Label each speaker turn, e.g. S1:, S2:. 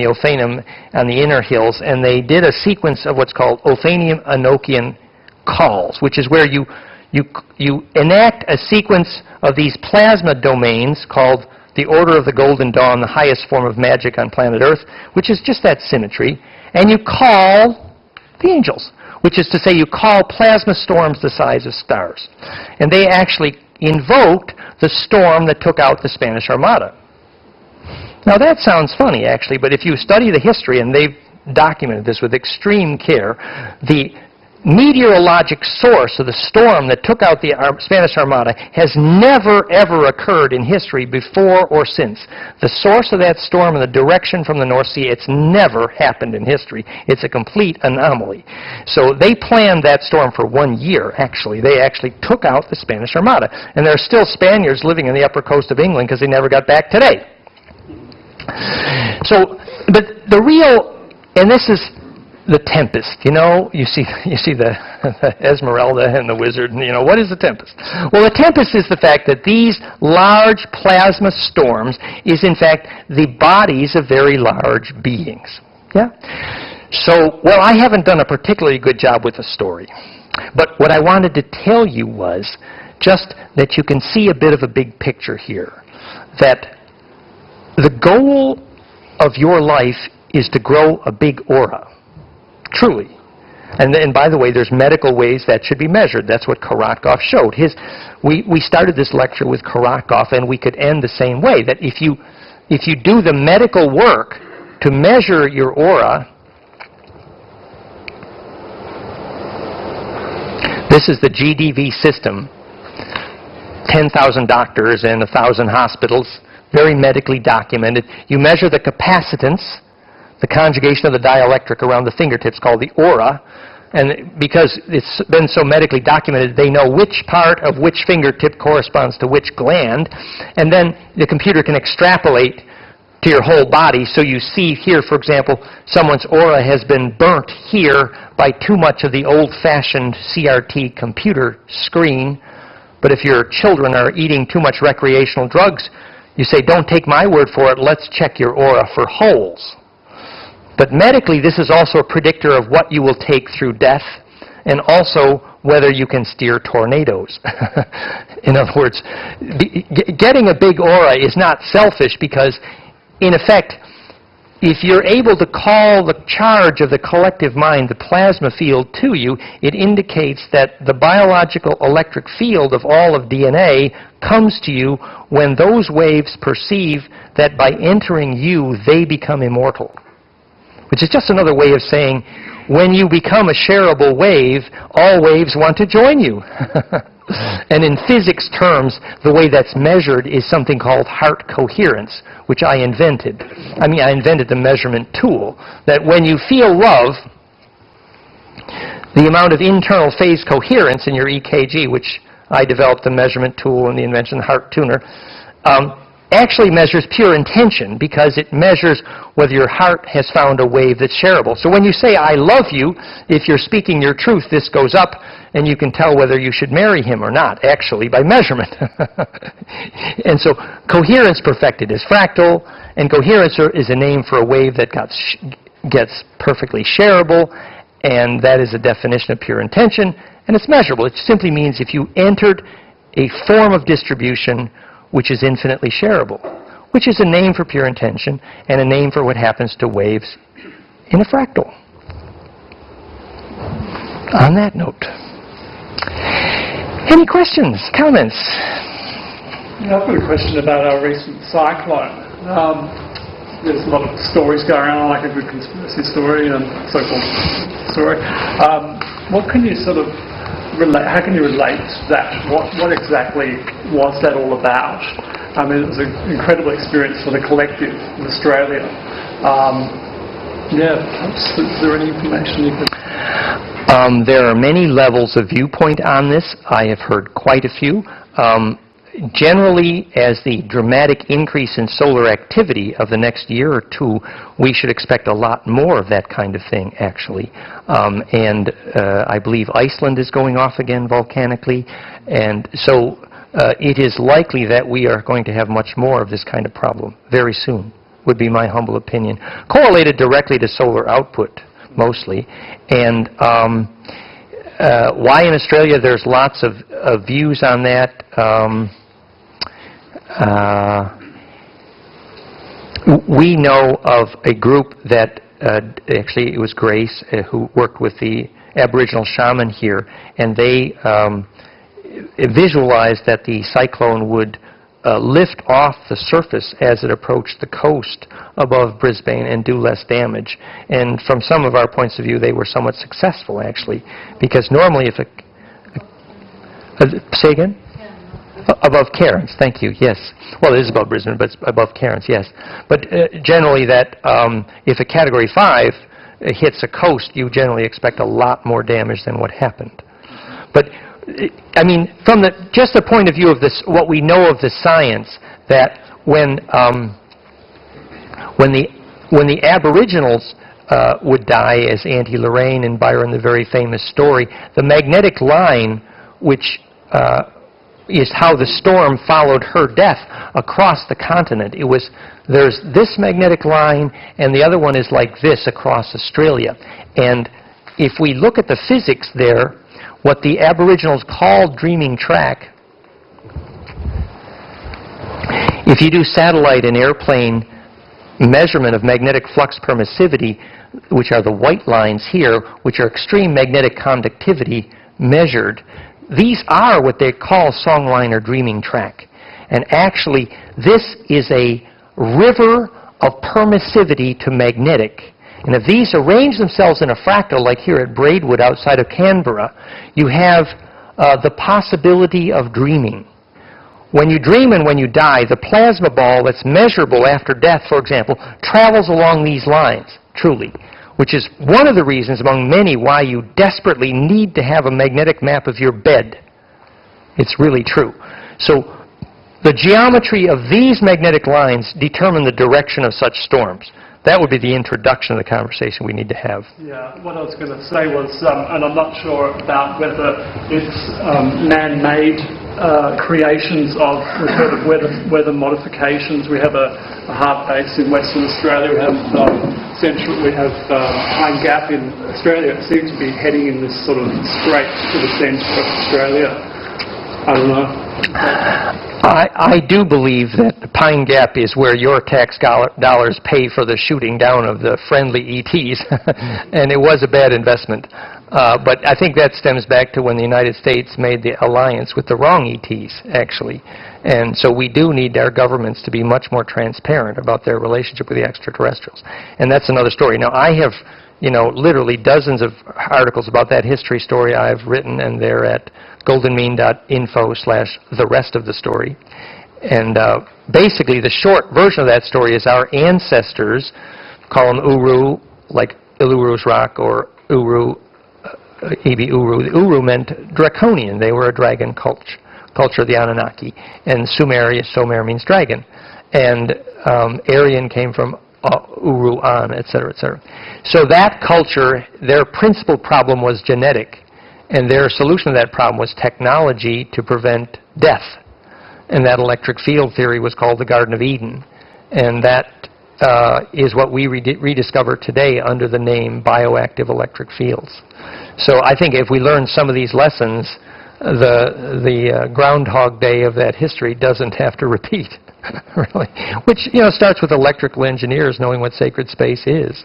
S1: the Ophanim on the inner hills, and they did a sequence of what's called Ophanium Enochian calls, which is where you enact a sequence of these plasma domains called the Order of the Golden Dawn, the highest form of magic on planet Earth, which is just that symmetry, and you call the angels, which is to say you call plasma storms the size of stars. And they actually invoked the storm that took out the Spanish Armada. Now that sounds funny, actually, but if you study the history, and they've documented this with extreme care, the meteorologic source of the storm that took out the Spanish Armada has never, ever occurred in history before or since. The source of that storm and the direction from the North Sea, it's never happened in history. It's a complete anomaly. So they planned that storm for 1 year, actually. They actually took out the Spanish Armada. And there are still Spaniards living in the upper coast of England because they never got back today. So, but the real, and this is the tempest, you know, you see the Esmeralda and the wizard, and you know, what is the tempest? Well, the tempest is the fact that these large plasma storms is in fact the bodies of very large beings. Yeah? So, well, I haven't done a particularly good job with the story, but what I wanted to tell you was just that you can see a bit of a big picture here, that the goal of your life is to grow a big aura. Truly. And by the way, there's medical ways that should be measured. That's what Karatkov showed. We started this lecture with Karatkov, and we could end the same way, that if you do the medical work to measure your aura, this is the GDV system, 10,000 doctors and 1,000 hospitals, very medically documented. You measure the capacitance, the conjugation of the dielectric around the fingertips, called the aura, and because it's been so medically documented, they know which part of which fingertip corresponds to which gland, and then the computer can extrapolate to your whole body. So you see here, for example, someone's aura has been burnt here by too much of the old-fashioned CRT computer screen, but if your children are eating too much recreational drugs, you say, don't take my word for it, let's check your aura for holes. But medically, this is also a predictor of what you will take through death, and also whether you can steer tornadoes. In other words, getting a big aura is not selfish, because, in effect, if you're able to call the charge of the collective mind, the plasma field, to you, it indicates that the biological electric field of all of DNA comes to you when those waves perceive that by entering you, they become immortal. Which is just another way of saying, when you become a shareable wave, all waves want to join you. And in physics terms, the way that's measured is something called heart coherence, which I invented. I invented the measurement tool, that when you feel love, the amount of internal phase coherence in your EKG, which I developed the measurement tool and the invention of the heart tuner, actually measures pure intention, because it measures whether your heart has found a wave that's shareable. So when you say, I love you, if you're speaking your truth, this goes up, and you can tell whether you should marry him or not, actually, by measurement. And so coherence perfected is fractal, and coherence is a name for a wave that gets perfectly shareable, and that is a definition of pure intention, and it's measurable. It simply means if you entered a form of distribution which is infinitely shareable, which is a name for pure intention and a name for what happens to waves in a fractal. On that note, any questions, comments?
S2: I've got a question about our recent cyclone. There's a lot of stories going on, like a good conspiracy story and so-called story. What can you sort of relate? How can you relate to that? What exactly was that all about? I mean, it was an incredible experience for the collective in Australia. Is there any information you could?
S1: There are many levels of viewpoint on this. I have heard quite a few. Generally, as the dramatic increase in solar activity of the next year or two, we should expect a lot more of that kind of thing, actually. I believe Iceland is going off again volcanically, and so it is likely that we are going to have much more of this kind of problem very soon. would be my humble opinion. Correlated directly to solar output, mostly. And why in Australia? There's lots of views on that. We know of a group that, actually it was Grace, who worked with the Aboriginal shaman here, and they visualized that the cyclone would lift off the surface as it approached the coast above Brisbane and do less damage. And from some of our points of view, they were somewhat successful, actually, because normally if say again? Above Cairns, thank you, yes. Well, it is above Brisbane, but it's above Cairns, yes. But generally that, if a Category 5 hits a coast, you generally expect a lot more damage than what happened. But, I mean, from just the point of view of this, what we know of the science, that when the Aboriginals would die, as Auntie Lorraine and Byron, the very famous story, the magnetic line, which is how the storm followed her death across the continent. There's this magnetic line, and the other one is like this across Australia. And if we look at the physics there, what the Aboriginals called dreaming track, if you do satellite and airplane measurement of magnetic flux permissivity, which are the white lines here, which are extreme magnetic conductivity measured, these are what they call songline or dreaming track. And actually, this is a river of permissivity to magnetic. And if these arrange themselves in a fractal, like here at Braidwood outside of Canberra, you have the possibility of dreaming. When you dream and when you die, the plasma ball that's measurable after death, for example, travels along these lines, truly, which is one of the reasons among many why you desperately need to have a magnetic map of your bed. It's really true. So the geometry of these magnetic lines determine the direction of such storms. That would be the introduction of the conversation we need to have.
S2: Yeah, what I was going to say was, and I'm not sure about whether it's man-made creations of weather modifications. We have a hard base in Western Australia. We have we have Pine Gap in Australia. It seems to be heading in this sort of straight to the centre of Australia. I don't know.
S1: I do believe that Pine Gap is where your tax dollars pay for the shooting down of the friendly ETs, and it was a bad investment. But I think that stems back to when the United States made the alliance with the wrong ETs, actually. And so we do need our governments to be much more transparent about their relationship with the extraterrestrials. And that's another story. Now, I have, literally dozens of articles about that history story I've written, and they're at goldenmean.info/the rest of the story. And basically, the short version of that story is our ancestors, call them Uru, like Iluru's rock, or Uru, Ibi Uru. The Uru meant draconian. They were a dragon culture of the Anunnaki. And Sumer means dragon. And Aryan came from Uru on, etc., etc. So that culture, their principal problem was genetic. And their solution to that problem was technology to prevent death. And that electric field theory was called the Garden of Eden. And that is what we rediscover today under the name bioactive electric fields. So I think if we learn some of these lessons, the Groundhog Day of that history doesn't have to repeat, really. Which, starts with electrical engineers knowing what sacred space is.